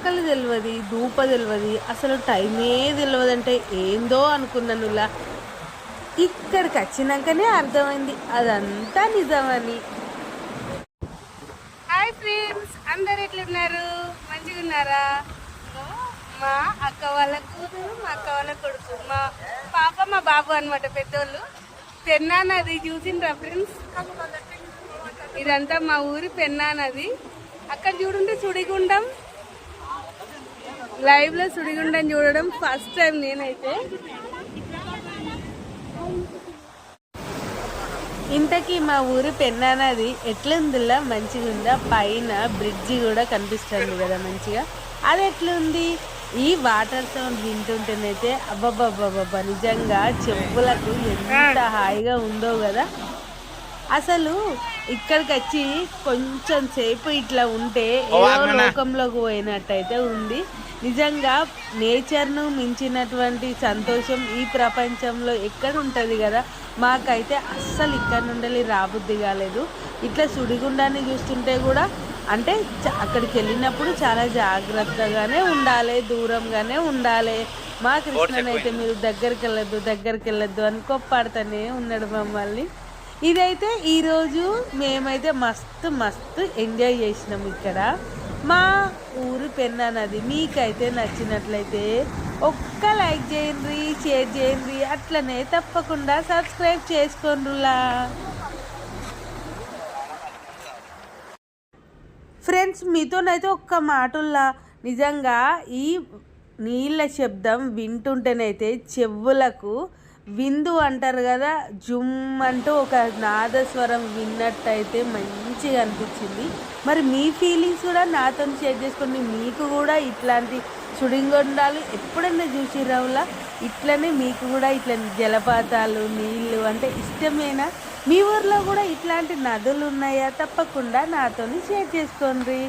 ఆకలి తెలియదు, దూప తెలియదు, అసలు టైమే తెలియదంటే ఏందో అనుకున్నానులా. ఇక్కడికి వచ్చినాకనే అర్థమైంది అదంతా నిజమని. హాయ్ ఫ్రెండ్స్, అందరు ఎట్లున్నారు? మంచిగా ఉన్నారా? మా అక్క వాళ్ళ కూతురు, మా అక్క వాళ్ళ కొడుకు, మా పాప మా బాబు అనమాట పెద్దోళ్ళు. పెన్నా నది చూసిండ్రా ఫ్రెండ్స్? ఇదంతా మా ఊరి పెన్నా నది. అక్కడ చూడుంటే సుడిగుండం, లైవ్ లో సుడిగుండం చూడడం ఫస్ట్ టైం నేనైతే. ఇంతకీ మా ఊరి పెన్నా నది ఎట్లుందిలా? మంచిగా ఉందా? పైన బ్రిడ్జి కూడా కనిపిస్తుంది కదా మంచిగా. అది ఎట్లుంది? ఈ వాటర్ సౌండ్ వింటుంటేనైతే అబ్బబ్బబ్బబ్బా, నిజంగా చెవులకు ఎంత హాయిగా ఉందో కదా. అసలు ఇక్కడికి వచ్చి కొంచెం సేపు ఇట్లా ఉంటే ఏదో లోకంలోకి పోయినట్టయితే ఉంది. నిజంగా నేచర్ను మించినటువంటి సంతోషం ఈ ప్రపంచంలో ఎక్కడ ఉంటుంది కదా. మాకైతే అస్సలు ఇక్కడ నుండి రాబుద్ది కాలేదు. ఇట్లా సుడిగుండాన్ని చూస్తుంటే కూడా అంటే అక్కడికి వెళ్ళినప్పుడు చాలా జాగ్రత్తగానే ఉండాలి, దూరంగానే ఉండాలి. మా కృష్ణనైతే మీరు దగ్గరికి వెళ్ళొద్దు అని కొప్పాడుతూనే ఉన్నాడు మమ్మల్ని. ఇదైతే ఈరోజు మేమైతే మస్తు ఎంజాయ్ చేసినాం ఇక్కడ మా ఊరు పెన్నా నది. మీకైతే నచ్చినట్లయితే ఒక్క లైక్ చేయండి, షేర్ చేయండి, అట్లనే తప్పకుండా సబ్స్క్రైబ్ చేసుకోండిలా. ఫ్రెండ్స్, మీతోనైతే ఒక్క మాటల్లా, నిజంగా ఈ నీళ్ళ శబ్దం వింటుంటేనైతే చెవులకు విందు అంటారు కదా, జుమ్ అంటూ ఒక నాదస్వరం విన్నట్టయితే మంచిగా అనిపించింది. మరి మీ ఫీలింగ్స్ కూడా నాతో షేర్ చేసుకోండి. మీకు కూడా ఇట్లాంటి సుడిగుండాలు ఎప్పుడైనా చూసిరావులా? ఇట్లనే మీకు కూడా ఇట్లా జలపాతాలు, నీళ్ళు అంటే ఇష్టమేనా? మీ ఊర్లో కూడా ఇట్లాంటి నదులు ఉన్నాయా? తప్పకుండా నాతో షేర్ చేసుకోండి.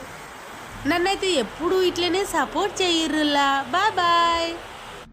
నన్నైతే ఎప్పుడు ఇట్లనే సపోర్ట్ చేయరులా. Bye bye.